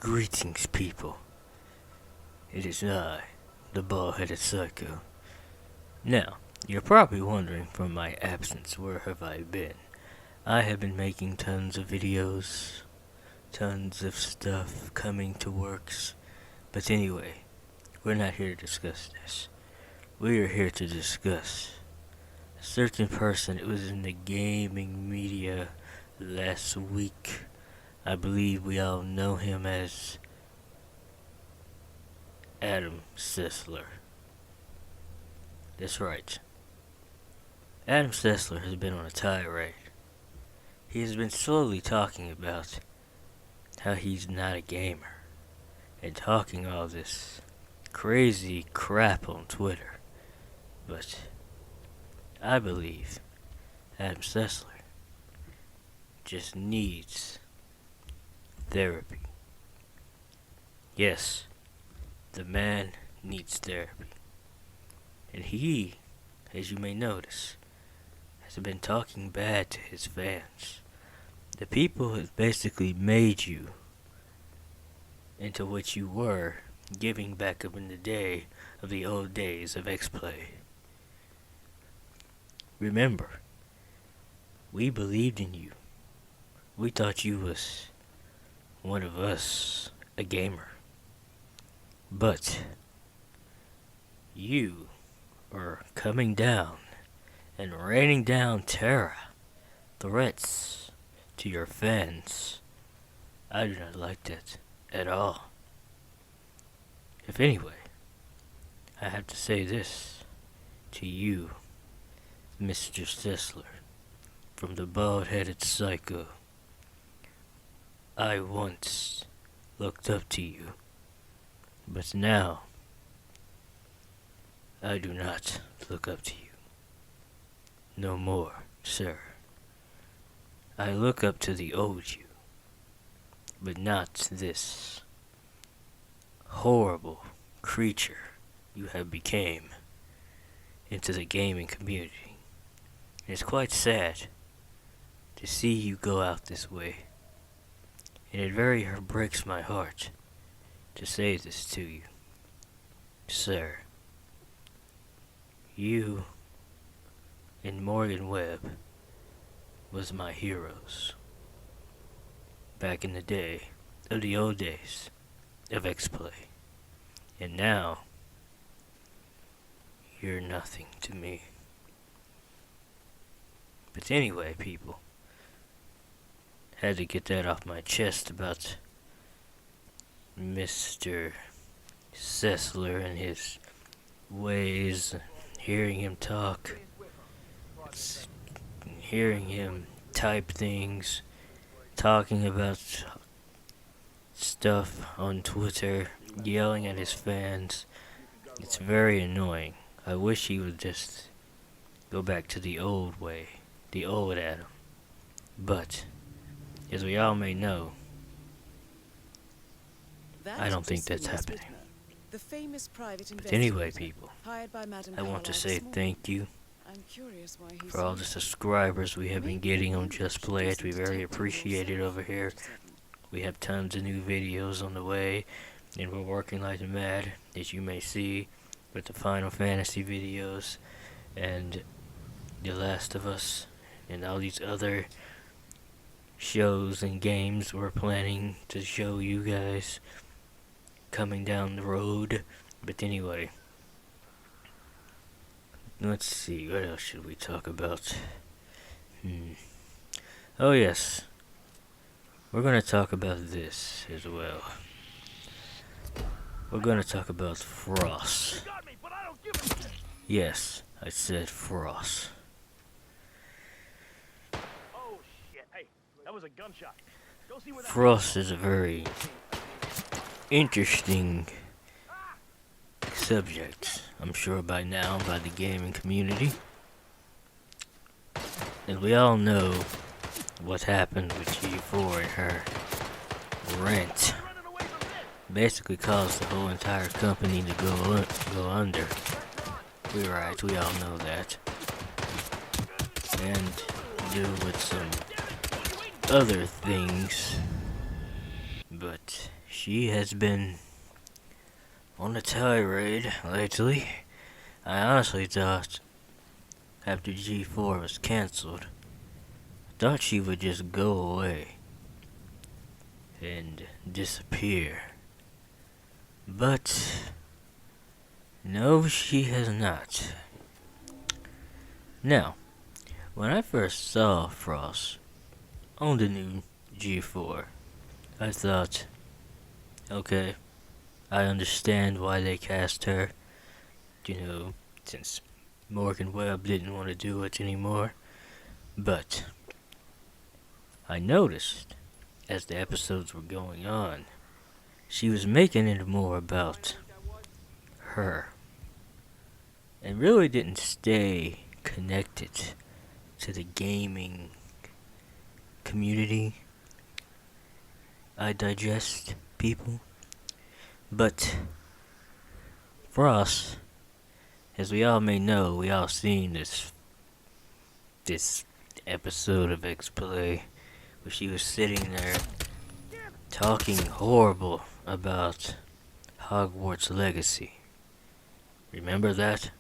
Greetings, people. It is I, the bald-headed psycho. Now, you're probably wondering from my absence, where have I been? I have been making tons of videos, tons of stuff coming to works. But anyway, we're not here to discuss this. We are here to discuss a certain person. It was in the gaming media last week. I believe we all know him as Adamsessler. That's right. Adamsessler has been on a tirade. He has been slowly talking about how he's not a gamer and talking all this crazy crap on Twitter. But I believe Adamsessler just needs therapy. Yes, the man needs therapy. And he, as you may notice, has been talking bad to his fans. The people have basically made you into what you were giving back up in the day of the old days of xplay. Remember, we believed in you. We thought you was one of us, a gamer. But you are coming down and raining down terror, threats to your fans. I do not like that at all. If anyway, I have to say this to you, Mr. Sessler, from the bald-headed psycho. I once looked up to you, but now I do not look up to you. No more, sir. I look up to the old you, but not this horrible creature you have became into the gaming community. And it's quite sad to see you go out this way. And it very breaks my heart to say this to you. Sir, you and Morgan Webb was my heroes back in the day of the old days of xplay. And now, you're nothing to me. But anyway, people, had to get that off my chest about Mr. Sessler and his ways, hearing him talk, hearing him type things, talking about stuff on Twitter, yelling at his fans. It's very annoying. I wish he would just go back to the old way, the old Adam. But as we all may know, I don't think that's happening. But anyway, people, I want to say thank you for all the subscribers we have been getting on Just Play It. We very appreciate it over here. We have tons of new videos on the way, and we're working like mad, as you may see, with the Final Fantasy videos, and The Last of Us, and all these other shows and games we're planning to show you guys coming down the road. But anyway, let's see, what else should we talk about? Oh yes, we're gonna talk about this as well. We're gonna talk about frosk. Yes, I said frosk. Frost is a very interesting subject, I'm sure by now, by the gaming community. And we all know what happened with G4 and her rent. Basically caused the whole entire company to go under. We're right, we all know that. And do with some other things. But she has been on a tirade lately. I honestly thought after G4 was cancelled, I thought she would just go away and disappear. But no, she has not. Now, when I first saw Frost on the new G4, I thought, okay, I understand why they cast her. Since Morgan Webb didn't want to do it anymore. But I noticed, as the episodes were going on, she was making it more about her. And really didn't stay connected to the gaming community. I digest people. But for us, as we all may know, we all seen this episode of xplay where she was sitting there talking horrible about Hogwarts Legacy. Remember that?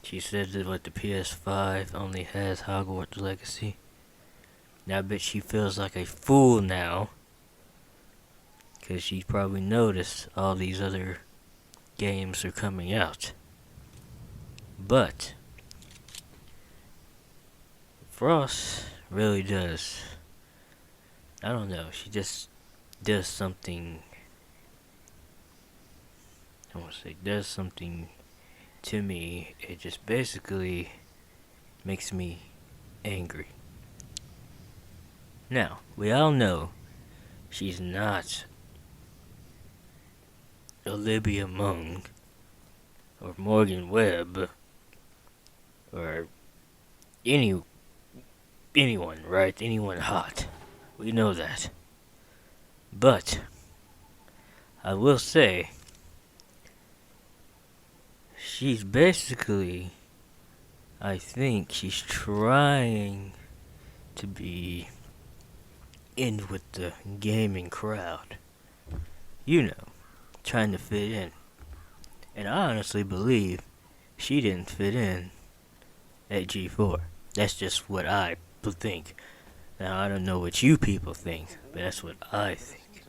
She said that the PS5 only has Hogwarts Legacy. Now I bet she feels like a fool now, because she probably noticed all these other games are coming out. But Frost really does, I don't know, she just does something, does something to me. It just basically makes me angry. Now, we all know she's not Olivia Munn or Morgan Webb or anyone, right? Anyone hot. We know that. But I will say she's basically, I think she's trying to be in with the gaming crowd. Trying to fit in. And I honestly believe she didn't fit in at G4. That's just what I think. Now, I don't know what you people think, but that's what I think.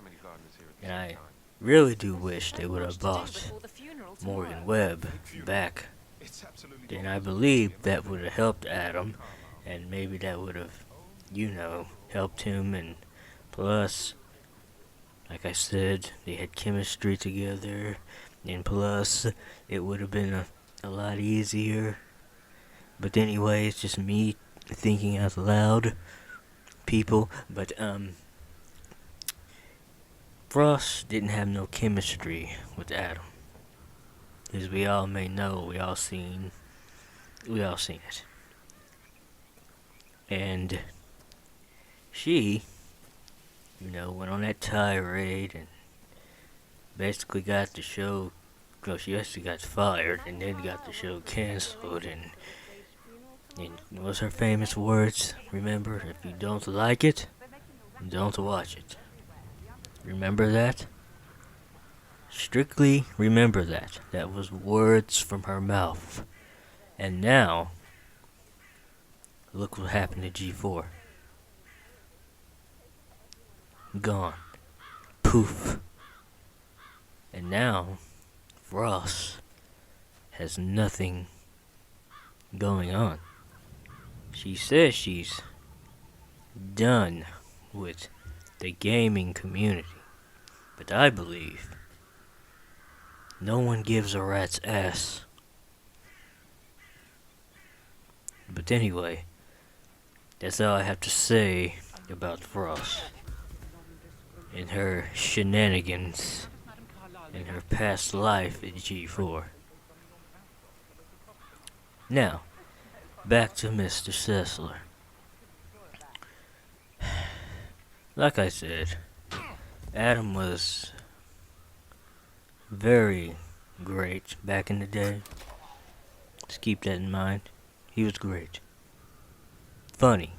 And I really do wish they would have bought Morgan Webb back. Then I believe that would have helped Adam, and maybe that would have, helped him, and plus, like I said, they had chemistry together, and plus, it would have been a lot easier. But anyway, it's just me thinking out loud, people. But, Frost didn't have no chemistry with Adam. As we all may know, we all seen it. And she, went on that tirade and basically got the show, she actually got fired and then got the show canceled, and what's her famous words? Remember, if you don't like it, don't watch it. Remember that? Strictly remember that. That was words from her mouth. And now, look what happened to G4. Gone. Poof. And now, Frost has nothing going on. She says she's done with the gaming community. But I believe no one gives a rat's ass. But anyway, that's all I have to say about Frost and her shenanigans in her past life at G4. Now, back to Mr. Sessler. Like I said, Adam was very great back in the day. Just keep that in mind. He was great. Funny.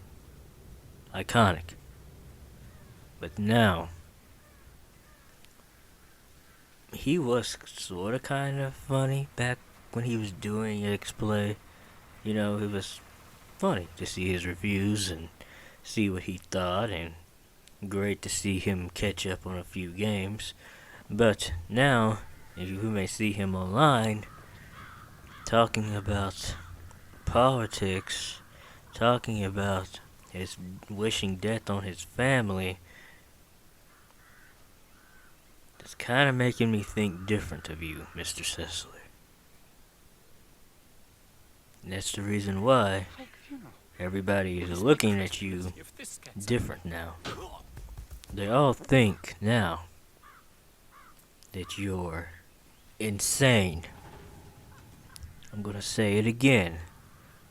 Iconic. But now, he was sort of kind of funny back when he was doing xplay. You know, it was funny to see his reviews and see what he thought, and great to see him catch up on a few games. But now, you may see him online talking about politics, talking about his wishing death on his family. It's kind of making me think different of you, Mr. Sessler. And that's the reason why everybody is looking at you different now. They all think now that you're insane. I'm gonna say it again.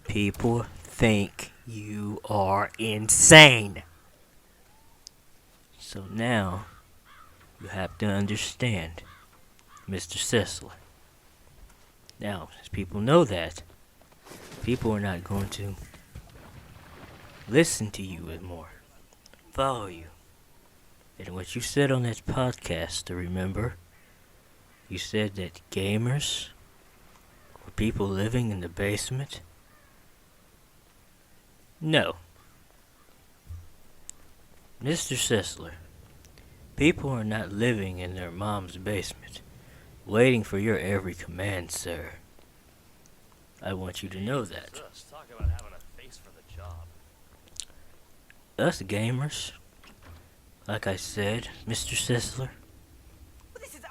People think you are insane. So now, you have to understand, Mr. Sessler. Now, as people know that, people are not going to listen to you anymore, follow you. And what you said on that podcast, to remember, you said that gamers were people living in the basement. No. Mr. Sessler, people are not living in their mom's basement, waiting for your every command, sir. I want you to know that. Talk about having a face for the job. Us gamers, like I said, Mr. Sessler,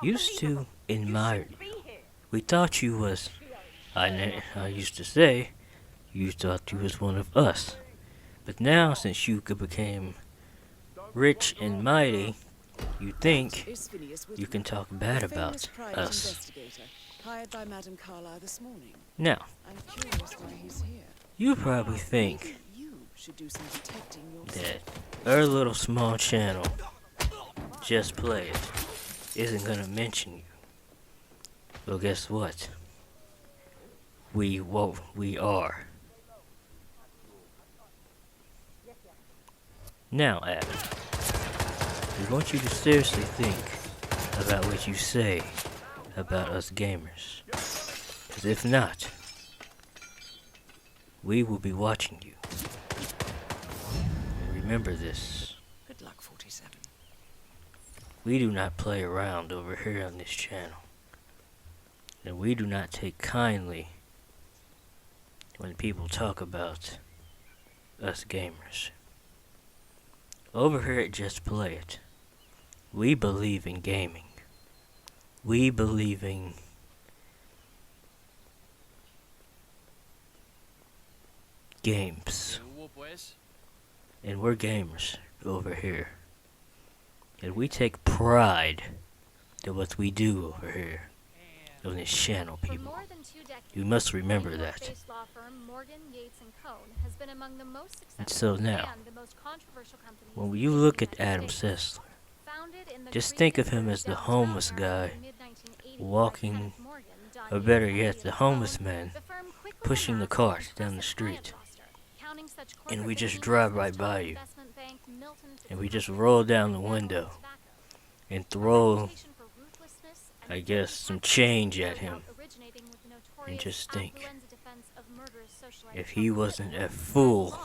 used to admire you. We thought you was, I used to say, you thought you was one of us. But now, since you became rich and mighty, you think you can talk bad about us. Now, you probably think that our little small channel, Just Play It, isn't gonna mention you. Well, guess what? We are. Now, Adam, we want you to seriously think about what you say about us gamers. Because if not, we will be watching you. And remember this. Good luck, 47. We do not play around over here on this channel. And we do not take kindly when people talk about us gamers. Over here at Just Play It, we believe in gaming. We believe in games. And we're gamers over here. And we take pride in what we do over here on this channel, people. You must remember that. And so now, when you look at Adam Sessler, just think of him as the homeless guy walking, or better yet, the homeless man pushing the cart down the street. And we just drive right by you. And we just roll down the window and throw, I guess, some change at him. And just think, if he wasn't a fool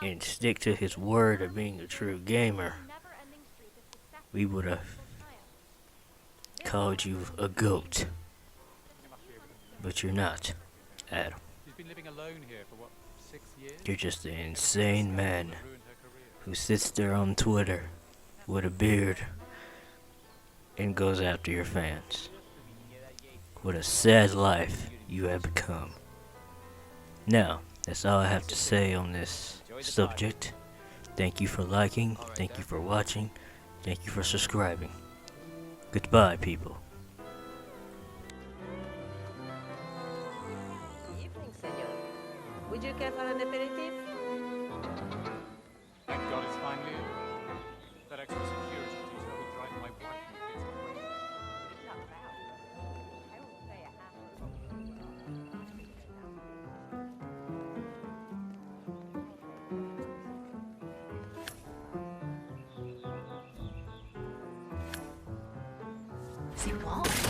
and stick to his word of being a true gamer, we would have called you a goat. But you're not, Adam. You're just an insane man who sits there on Twitter with a beard and goes after your fans. What a sad life you have become. Now, that's all I have to say on this subject. Thank you for liking, thank you for watching, thank you for subscribing. Goodbye, people. Would you care for an aperitif? Thank God it's finally over. That extra security detail will drive my wife nuts. Not bad. I will say a half. You what?